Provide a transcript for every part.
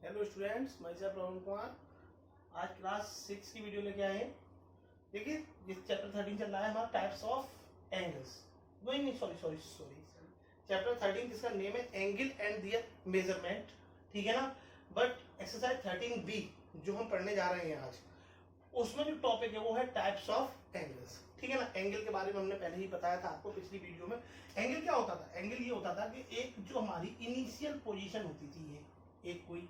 Hello students, मैं sir Praveen Kumar. आज class 6 की वीडियो लेके आए हैं। देखिए, ये चैप्टर 13 चल रहा है हमारा टाइप्स ऑफ एंगल्स। नहीं, सॉरी। चैप्टर 13 जिसका नेम है एंगल एंड दियर मेजरमेंट, ठीक है ना। बट एक्सरसाइज 13B जो हम पढ़ने जा रहे हैं आज, उसमें जो टॉपिक है वो है टाइप्स ऑफ एंगल्स, ठीक है ना। एंगल के बारे में हमने पहले ही बताया था आपको पिछली वीडियो में। एंगल क्या होता था? एंगल ये होता था कि एक जो हमारी इनिशियल पोजीशन होती थी, ये एक कोई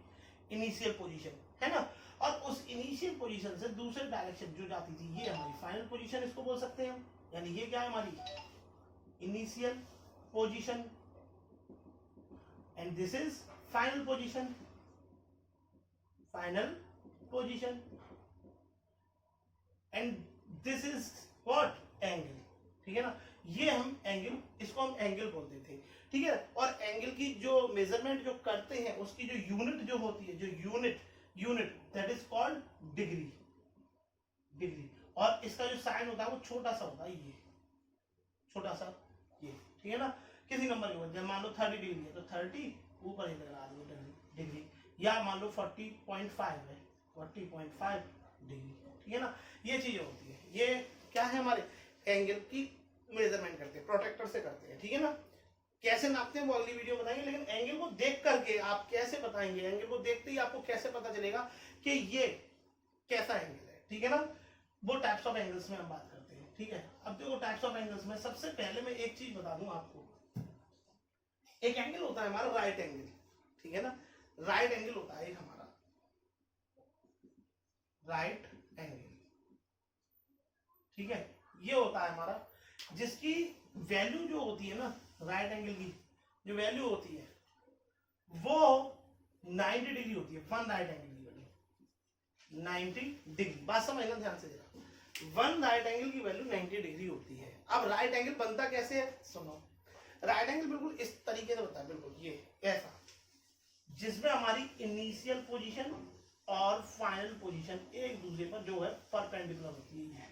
इनिशियल पोजीशन है ना, और उस इनिशियल पोजीशन से दूसरे डायरेक्शन जो जाती थी, ये हमारी फाइनल पोजीशन इसको बोल सकते हैं हम। यानी ये क्या है? हमारी initial position and this is final position. Final position and this is what? Angle, ठीक है ना। ये हम एंगल, इसको हम एंगल बोलते थे, ठीक है। और एंगल की जो मेजरमेंट जो करते हैं, उसकी जो यूनिट जो होती है, जो unit that is called degree. और इसका जो साइन होता है वो छोटा सा होता है, ये छोटा सा, ये, ठीक है ना। किसी नंबर के ऊपर, जब मान लो 30 डिग्री है तो 30 ऊपर ही लगा दो डिग्री, या मान लो 40.5 है, 40.5 डिग्री, ठीक है ना। ये चीजें होती है, ये क्या है? हमारे एंगल की मेजरमेंट करते हैं, प्रोटेक्टर से करते हैं, ठीक है ना। कैसे नापते हैं वो अगली वीडियो में बताएंगे, लेकिन एंगल को देख करके आप कैसे बताएंगे? एंगल को देखते ही आपको कैसे पता चलेगा कि ये कैसा एंगल है, ठीक है ना। वो टाइप्स ऑफ एंगल्स में हम बात करते हैं, ठीक है। अब देखो, टाइप्स ऑफ एंगल्स में सबसे पहले मैं एक चीज बता दूं आपको। एक एंगल होता है हमारा राइट एंगल, ठीक है ना। राइट एंगल होता है एक हमारा राइट एंगल, ठीक है। ये होता है हमारा, जिसकी वैल्यू जो होती है ना, राइट एंगल की जो वैल्यू होती है वो 90 डिग्री होती है। वन राइट एंगल की वैल्यू 90 डिग्री। बात समझना ध्यान से जरा। वन राइट एंगल की वैल्यू 90 डिग्री होती है। अब राइट एंगल बनता कैसे है, सुनो। राइट एंगल बिल्कुल इस तरीके से बनता है, बिल्कुल ये ऐसा, जिसमें हमारी इनिशियल पोजीशन और फाइनल पोजीशन एक दूसरे पर जो है परपेंडिकुलर होती है।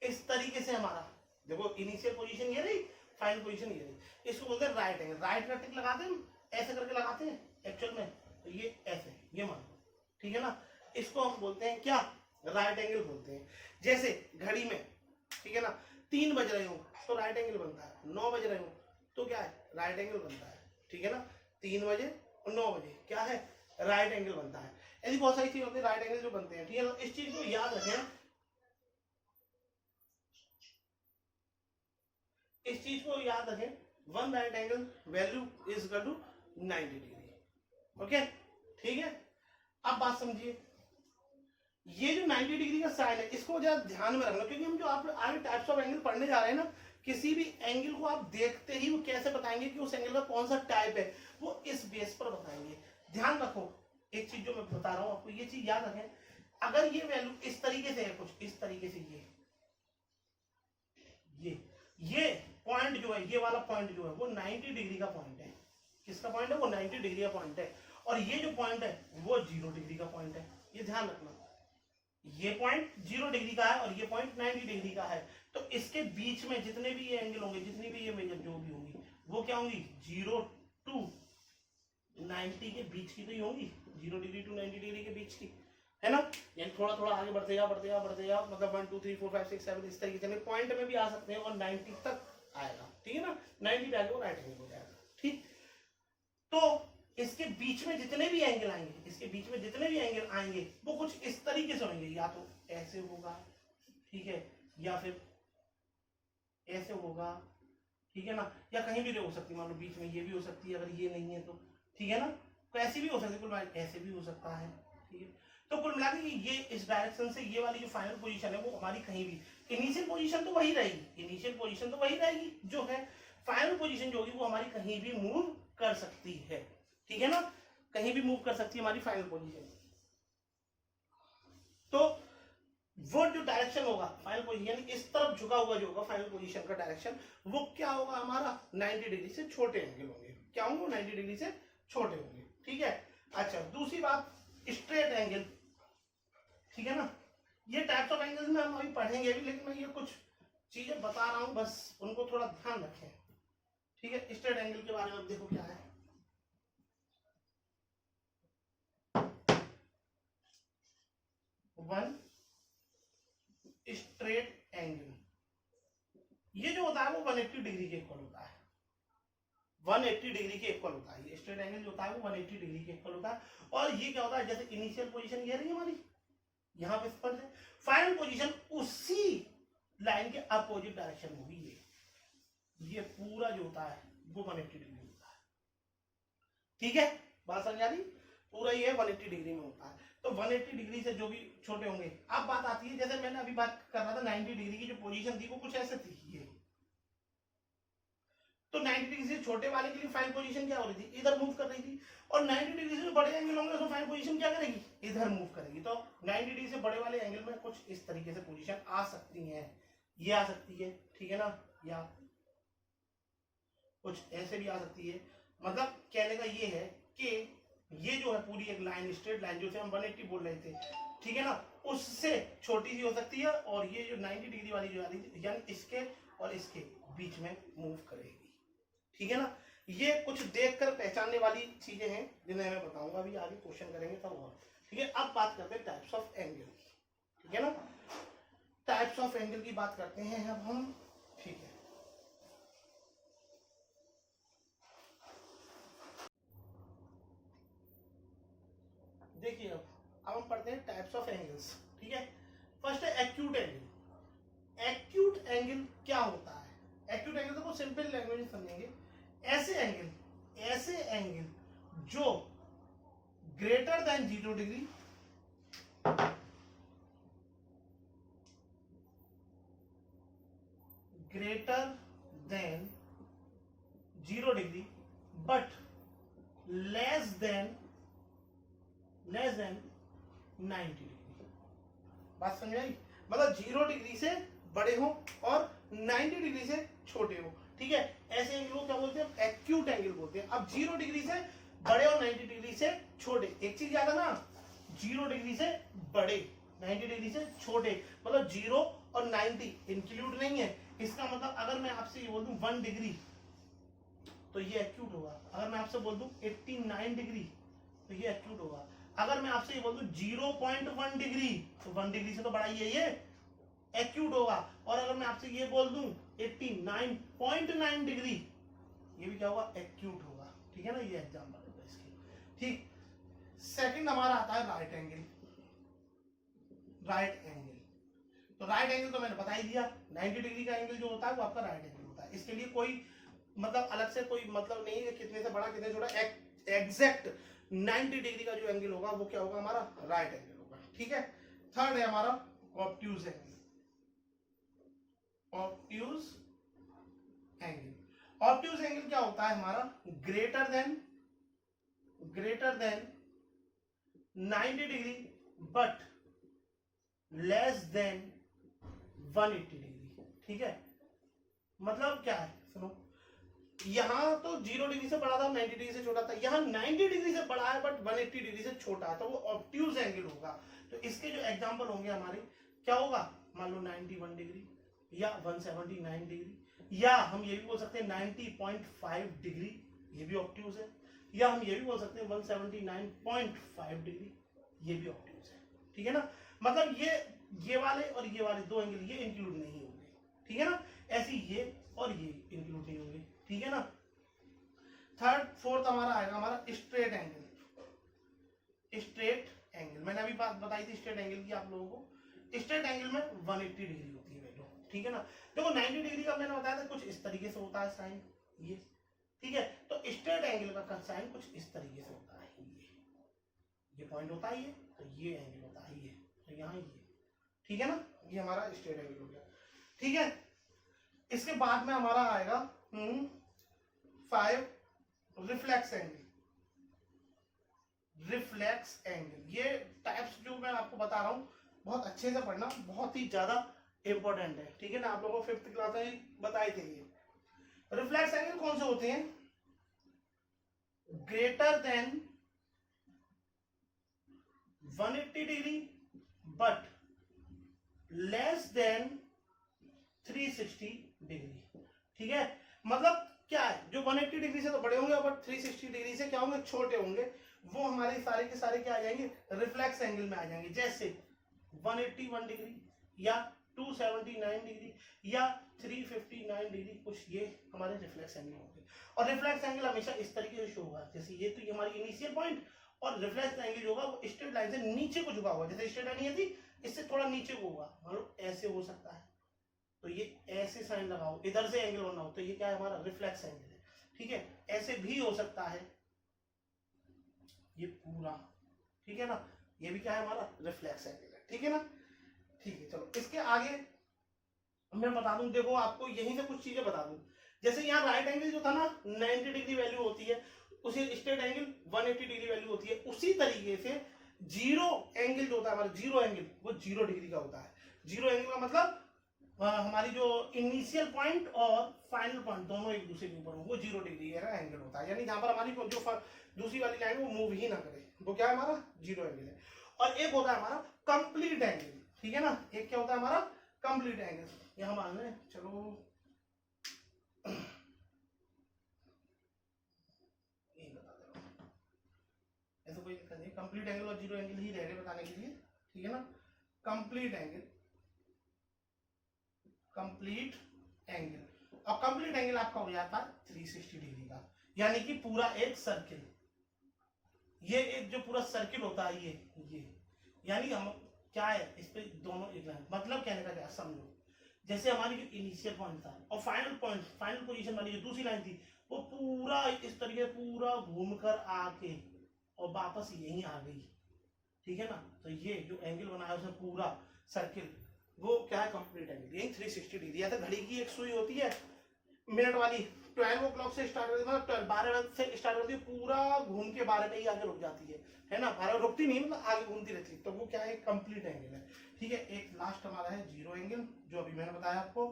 इस तरीके से हमारा, देखो, इनिशियल पोजीशन ये रही, फाइनल पोजीशन ये रही। इसको बोलते हैं राइट एंगल। राइट का टिक लगाते हैं, ऐसे करके लगाते हैं एक्चुअल में, तो ये ऐसे, ये मान लो, ठीक है ना। इसको हम बोलते हैं क्या? राइट एंगल बोलते हैं। जैसे घड़ी में, ठीक है ना, 3 बज रहे हो तो राइट एंगल बनता है, 9 बज रहे हो तो क्या है? राइट एंगल बनता है, ठीक है ना। 3 बजे और 9 बजे क्या है? राइट एंगल बनता है। ऐसी बहुत सारी चीज होती है राइट एंगल जो बनते हैं, ठीक है ना। इस चीज को याद रखें, इस चीज को याद रखें। One right angle value is equal to 90 degree, okay, ठीक है। अब बात समझिए, ये जो 90 डिग्री का साइन है, इसको जरा ध्यान में रखना, क्योंकि हम जो आप आगे टाइप्स ऑफ एंगल पढ़ने जा रहे हैं ना, किसी भी एंगल को आप देखते ही वो कैसे बताएंगे कि उस एंगल का कौन सा टाइप है, वो इस बेस पर बताएंगे। ध्यान रखो, एक चीज जो मैं बता रहा हूं आपको, ये चीज याद रखें। अगर ये वैल्यू इस तरीके से है, कुछ इस तरीके से, ये पॉइंट जो है, ये वाला पॉइंट जो है वो 90 डिग्री का पॉइंट है। किसका पॉइंट है? वो 90 डिग्री का पॉइंट है। और ये जो पॉइंट है वो 0 डिग्री का पॉइंट है। ये ध्यान रखना, ये पॉइंट 0 डिग्री का है और ये पॉइंट 90 डिग्री का है। तो इसके बीच में जितने भी ये एंगल होंगे, जितनी भी ये मेजर जो भी होंगी, वो क्या होंगी? 0 टू 90 के बीच की तो ही होंगी, 0 डिग्री टू 90 डिग्री के बीच की, है ना। यानी थोड़ा थोड़ा आगे बढ़ते जाओ, मतलब 1 2 3 4 5 6 7 इस तरीके से पॉइंट में भी आ सकते हैं और 90 तक आएगा, ठीक है ना। 90 पे आगे वो राइट एंगल हो जाएगा, ठीक। तो इसके बीच में जितने भी एंगल आएंगे, इसके बीच में जितने भी एंगल आएंगे वो कुछ इस तरीके से होंगे, या तो ऐसे होगा, ठीक है, या फिर ऐसे होगा, ठीक है ना, या कहीं भी हो सकती है। मान लो बीच में ये भी हो सकती है, अगर ये नहीं है तो, ठीक है ना। तो ऐसी भी हो सकती है, कुल मिला ऐसे भी हो सकता है, ठीक है। तो कुल मिला के ये इस डायरेक्शन से, ये वाली जो फाइनल पोजीशन है वो हमारी कहीं भी, इनिशियल पोजीशन तो वही रहेगी, इनिशियल पोजीशन तो वही रहेगी जो है, फाइनल पोजीशन जो होगी वो हमारी कहीं भी मूव कर सकती है, ठीक है ना। कहीं भी मूव कर सकती है हमारी फाइनल पोजीशन। तो वो जो डायरेक्शन होगा फाइनल पोजीशन, यानी इस तरफ झुका हुआ जो होगा फाइनल पोजीशन का डायरेक्शन, वो क्या होगा? हमारा 90 डिग्री से छोटे एंगल होंगे। क्या होंगे? 90 डिग्री से छोटे होंगे, ठीक है। अच्छा, दूसरी बात, स्ट्रेट एंगल, ठीक है ना। ये टाइप्स ऑफ एंगल्स में हम अभी पढ़ेंगे भी, लेकिन मैं ये कुछ चीजें बता रहा हूं, बस उनको थोड़ा ध्यान रखें, ठीक है। स्ट्रेट एंगल के बारे में देखो क्या है। वन स्ट्रेट एंगल, ये जो होता है वो 180 डिग्री के इक्वल होता है, 180 डिग्री के इक्वल होता है। ये स्ट्रेट एंगल जो होता है वो 180 डिग्री के इक्वल होता है। और ये क्या होता है, जैसे इनिशियल पोजीशन ये रही हमारी, यहाँ पे स्पर्श है, फाइनल पोजीशन उसी लाइन के अपोजिट डायरेक्शन में होगी। ये पूरा जो होता है वो 180 डिग्री होता है। ठीक है, बात समझ आ रही, पूरा ये 180 डिग्री में होता है। तो 180 डिग्री से जो भी छोटे होंगे। अब बात आती है, जैसे मैंने अभी बात कर रहा था 90 डिग्री की जो पोजीशन थी वो कुछ ऐसे थी, ये तो 90 डिग्री से छोटे वाले के लिए फाइनल पोजीशन क्या हो रही थी, इधर मूव कर रही थी। और 90 डिग्री से जो बड़े एंगल होंगे उसमें फाइनल पोजीशन क्या करेगी, इधर मूव करेगी। तो 90 डिग्री से बड़े वाले एंगल में कुछ इस तरीके से पोजीशन आ सकती है, ये आ सकती है, ठीक है ना, या कुछ ऐसे भी आ सकती है। मतलब कहने का ये है कि ये जो है पूरी एक लाइन, स्ट्रेट लाइन जो हम 180 बोल रहे थे, ठीक है ना, उससे छोटी सी हो सकती है। और ये जो 90 डिग्री वाली जो आ रही थी, यानी इसके और इसके बीच में मूव करेगी, ठीक है ना। ये कुछ देखकर पहचानने वाली चीजें हैं जिन्हें मैं बताऊंगा, अभी आगे क्वेश्चन करेंगे तब वो, ठीक है। अब बात करते हैं टाइप्स ऑफ एंगल, ठीक है ना, टाइप्स ऑफ एंगल की बात करते हैं अब हम, ठीक है। देखिए अब हम पढ़ते हैं टाइप्स ऑफ एंगल्स, ठीक है। फर्स्ट है एक्यूट एंगल। एक्यूट एंगल क्या होता है, एक्यूट एंगल को सिंपल लैंग्वेज में समझेंगे, ऐसे एंगल जो greater than 0 degree greater than 0 degree but less than 90 degree. बात समझ आई, मतलब 0 डिग्री से बड़े हो और 90 डिग्री से छोटे हो, ठीक है। ऐसे एंगल को क्या बोलते हैं, एक्यूट एंगल बोलते हैं। अब 0 डिग्री से बड़े और 90 डिग्री से छोटे, एक चीज याद है ना, 0 डिग्री से बड़े 90 डिग्री से छोटे, मतलब 0 और 90 इंक्लूड नहीं है। इसका मतलब अगर मैं आपसे ये बोल दूं 1 डिग्री तो ये एक्यूट होगा। अगर मैं आपसे बोल दूं 89 डिग्री तो ये एक्यूट होगा। अगर मैं आपसे ये बोल दूं 0.1 डिग्री तो 1 डिग्री से तो बड़ा ही है, ये एक्यूट होगा। और अगर मैं आपसे ये बोल दूं 89.9 डिग्री, ये भी क्या होगा, एक्यूट होगा, ठीक है ना। ये एग्जांपल होगा इसकी, ठीक। सेकंड हमारा आता है राइट एंगल। राइट एंगल, तो राइट एंगल तो मैंने बता ही दिया, 90 डिग्री का एंगल जो होता है वो आपका राइट एंगल होता है। इसके लिए कोई मतलब अलग से कोई मतलब नहीं है कितने से बड़ा कितने छोटा, एग्जैक्ट 90 डिग्री का जो एंगल होगा वो क्या होगा, हमारा राइट एंगल होगा, ठीक है। थर्ड है हमारा obtuse angle. Obtuse angle, obtuse angle क्या होता है हमारा, greater than 90 degree but less than 180 degree, ठीक है। मतलब क्या है, सुनो, यहां तो 0 डिग्री से बड़ा था, 90 डिग्री से छोटा था, यहां 90 डिग्री से बड़ा है बट 180 डिग्री से छोटा है, तो वो ऑब्ट्यूज एंगल होगा। तो इसके जो एग्जांपल होंगे हमारे, क्या होगा, मान लो 91 डिग्री या 179 डिग्री, या हम ये भी बोल सकते हैं 90.5 डिग्री, ये भी ऑब्ट्यूज है। या हम ये भी बोल सकते हैं 179.5 डिग्री, ये भी ऑब्ट्यूज है, ठीक है ना। मतलब ये वाले और ये वाले दो एंगल ये इंक्लूड नहीं होंगे, ठीक है ना। ऐसे ये और ये इंक्लूड नहीं होंगे, ठीक है ना। थर्ड फोर्थ हमारा आएगा हमारा स्ट्रेट एंगल। स्ट्रेट एंगल मैंने अभी बात बताई थी स्ट्रेट एंगल की आप लोगों को। स्ट्रेट एंगल में 180 डिग्री होती है वैल्यू, ठीक है ना। देखो 90 डिग्री का मैंने बताया था कुछ इस तरीके से होता है साइन, ये, ठीक है। तो स्ट्रेट एंगल का साइन कुछ इस तरीके से होता है, ये पॉइंट होता है, ये तो ये एंगल होता है, ये तो यहाँ ये, ठीक है ना। ये हमारा स्ट्रेट एंगल हो गया, ठीक है। इसके बाद में हमारा आएगा 5 रिफ्लेक्स एंगल। रिफ्लेक्स एंगल, ये टाइप्स जो मैं आपको बता रहा हूं बहुत अच्छे से पढ़ना, बहुत ही ज्यादा इंपॉर्टेंट है, ठीक है ना। आप लोगों को 5th क्लास में बताए थे ये रिफ्लेक्स एंगल कौन से होते हैं, greater than 180 degree but less than 360 degree, ठीक है। मतलब क्या है, जो 180 डिग्री से तो बड़े होंगे बट 360 डिग्री से क्या होंगे, छोटे होंगे, वो हमारे सारे के सारे क्या आ जाएंगे, रिफ्लेक्स एंगल में आ जाएंगे। जैसे 181 डिग्री या 279 डिग्री या 359 डिग्री, कुछ ये हमारे रिफ्लेक्स एंगल होंगे। और रिफ्लेक्स एंगल हमेशा इस तरीके से शो होगा, जैसे ये तो ये हमारी इनिशियल पॉइंट, और रिफ्लेक्स एंगल जो होगा वो स्ट्रेट लाइन से नीचे को झुका हुआ, जैसे स्ट्रेट लाइन ये थी इससे थोड़ा नीचे को होगा, मतलब ऐसे हो सकता है, तो ये ऐसे साइन लगाओ, इधर से एंगल बनना हो तो ये क्या है हमारा रिफ्लेक्स एंगल है, ठीक है। ऐसे भी हो सकता है ये पूरा, ठीक है ना, ये भी क्या है हमारा रिफ्लेक्स एंगल है, ठीक है ना, ठीक है। चलो इसके आगे मैं बता दूं, देखो आपको यहीं से कुछ चीजें बता दूं, जैसे यहाँ राइट एंगल जो था ना 90 डिग्री वैल्यू होती है, उसी स्ट्रेट एंगल 180 डिग्री वैल्यू होती है, उसी तरीके से जीरो एंगल जो होता है हमारा, जीरो एंगल वो 0 डिग्री का होता है। जीरो एंगल का मतलब हमारी जो इनिशियल पॉइंट और फाइनल पॉइंट दोनों एक दूसरे के ऊपर हो, वो 0 डिग्री का एंगल होता है, यानी जहां पर हमारी जो दूसरी वाली लाइन वो मूव ही ना करे, वो क्या है हमारा 0 एंगल है। और एक होता है हमारा कंप्लीट एंगल, ठीक है ना, एक क्या होता है हमारा कंप्लीट एंगल, यहां मान लें, चलो यही बता दे रहा हूं, ऐसा कोई दिक्कत नहीं, कंप्लीट एंगल और 0 एंगल ही रह गए बताने के लिए, ठीक है ना। कंप्लीट एंगल, कंप्लीट एंगल, और कंप्लीट एंगल आपका हो जाता है 360 डिग्री का, यानी कि पूरा एक सर्किल, ये एक जो पूरा सर्किल होता है ये यानी हम क्या है इस पे दोनों एक लाइन, मतलब कहने का क्या समझो, जैसे हमारी जो इनिशियल पॉइंट था और फाइनल पॉइंट, फाइनल पोजीशन वाली जो दूसरी लाइन थी, वो पूरा इस तरीके पूरा घूमकर आके और वापस यहीं आ गई, ठीक है ना। तो ये जो एंगल बना है उसमें पूरा सर्किल, वो क्या है कंप्लीट एंगल, यही 360 डिग्री। या तो घड़ी की एक सुई होती है मिनट वाली, 12 o'clock से स्टार्ट होती है, मतलब 12 से स्टार्ट होती है, पूरा घूम के 12 पे ही आगे रुक जाती है ना, 12 रुकती नहीं, मतलब आगे घूमती रहती है, तो वो क्या है कंप्लीट एंगल है, ठीक है। एक लास्ट हमारा है जीरो एंगल, जो अभी मैंने बताया आपको,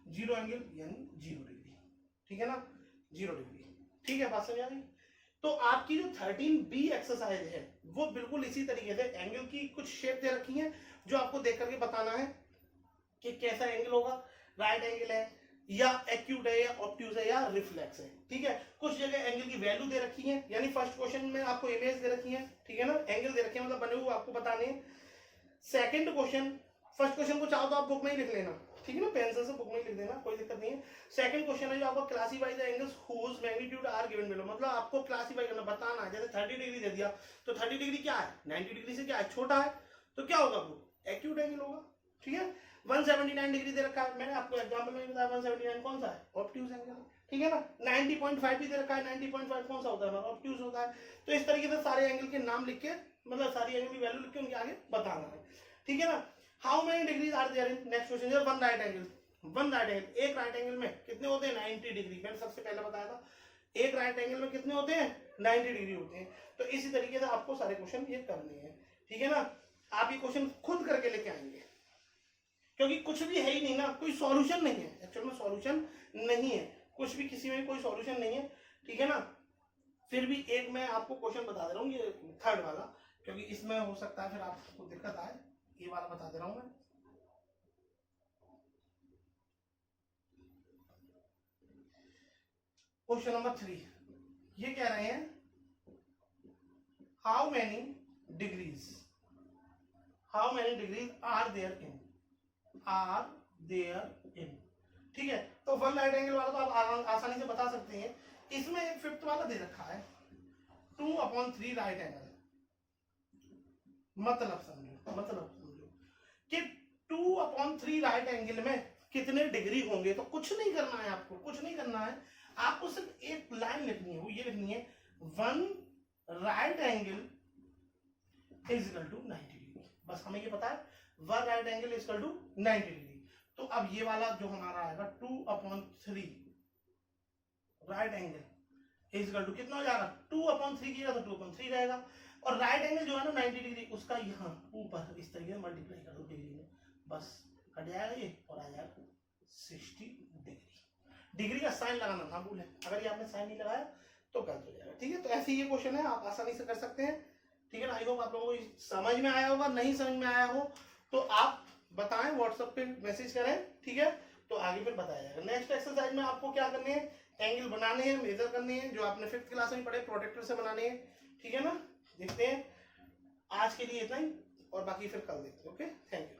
जीरो एंगल यानी 0 डिग्री, ठीक है ना, 0 डिग्री, ठीक है, बात समझ आ गई। तो आपकी जो 13B एक्सरसाइज है वो बिल्कुल इसी तरीके से एंगल की कुछ शेप दे रखी है, जो आपको देख करके बताना है कि कैसा एंगल होगा, राइट एंगल है या एक्यूट है या ऑब्ट्यूज है या रिफ्लेक्स है, ठीक है। कुछ जगह एंगल की वैल्यू दे रखी है, यानी फर्स्ट क्वेश्चन में आपको इमेज दे रखी है, ठीक है ना, एंगल दे रखे हैं मतलब बने हुए आपको बताने हैं। सेकंड क्वेश्चन, फर्स्ट क्वेश्चन को चाहो तो आप बुक में ही लिख लेना, ठीक है ना, पेंसिल से बुक में ही लिख देना, कोई दिक्कत नहीं है। सेकंड क्वेश्चन है जो आपको classify the angles whose magnitude are given below, मतलब आपको क्लासीफाई करना, बताना है, जैसे 30 डिग्री दे दिया तो 30 डिग्री क्या है, 90 डिग्री से क्या है छोटा है, तो क्या होगा वो एक्यूट एंगल होगा, ठीक है। 179 डिग्री दे रखा है, मैंने आपको एग्जांपल में बताया 179 कौन सा है, ऑब्ट्यूज एंगल, ठीक है ना। 90.5 भी दे रखा है, 90.5 कौन सा होता है, ऑब्ट्यूज होता है। तो इस तरीके से सारे एंगल के नाम लिख के, मतलब सारी एंगल की वैल्यू लिख के उनके आगे बताना है, ठीक है ना। How many degrees are there in, next question है one right angle, one right angle, एक राइट एंगल में कितने होते हैं 90 डिग्री, मैंने सबसे पहले बताया था, एक राइट एंगल में कितने होते हैं 90 डिग्री होते हैं। तो इसी तरीके से आपको सारे क्वेश्चन ये करने हैं, ठीक है ना। आप ये क्वेश्चन खुद करके लेके आएंगे, क्योंकि कुछ भी है ही नहीं ना, कोई सॉल्यूशन नहीं है, एक्चुअल में सॉल्यूशन नहीं है, कुछ भी किसी में कोई सॉल्यूशन नहीं है, ठीक है ना। फिर भी एक मैं आपको क्वेश्चन बता दे रहा हूँ, ये थर्ड वाला, क्योंकि इसमें हो सकता है फिर आपको दिक्कत आए, ये वाला बता दे रहा हूं मैं। क्वेश्चन नंबर 3 ये कह रहे हैं how many degrees are there in, ठीक है। तो वन राइट एंगल वाला तो आप आसानी से बता सकते हैं, इसमें एक फिफ्थ वाला दे रखा है 2/3 राइट एंगल, मतलब समझो कि 2/3 राइट एंगल में कितने डिग्री होंगे। तो कुछ नहीं करना है आपको, कुछ नहीं करना है, आपको सिर्फ एक लाइन लिखनी है, वो ये लिखनी है one right angle is equal to 90 degree, बस हमें ये पता है one right angle is equal to 90 degree. तो अब ये वाला जो हमारा आएगा 2/3 right angle is equal to कितना हो जाएगा, 2/3 किया तो 2/3 रहेगा, और राइट एंगल जो है ना 90 डिग्री, उसका यहाँ ऊपर इस तरीके से मल्टीप्लाई कर दो डिग्री में, बस कट जाएगा ये और आ जाएगा 60 डिग्री। डिग्री का साइन लगाना ना भूलें, अगर ये आपने साइन नहीं लगाया तो गलत हो जाएगा, ठीक है। तो ऐसे ये क्वेश्चन है, आप आसानी से कर सकते हैं, ठीक है ना। आई होप आप लोगों को समझ में आया होगा, नहीं समझ में आया हो तो आप बताएं, व्हाट्सएप पे मैसेज करें, ठीक है, तो आगे फिर बताया जाएगा। नेक्स्ट एक्सरसाइज में आपको क्या करने हैं, एंगल बनाने हैं, मेजर करने हैं, जो आपने 5th क्लास में पढ़े प्रोटेक्टर से बनाने हैं, ठीक है ना। देखते हैं, आज के लिए इतना ही। और बाकी फिर कल देखते हैं। Okay, thank you.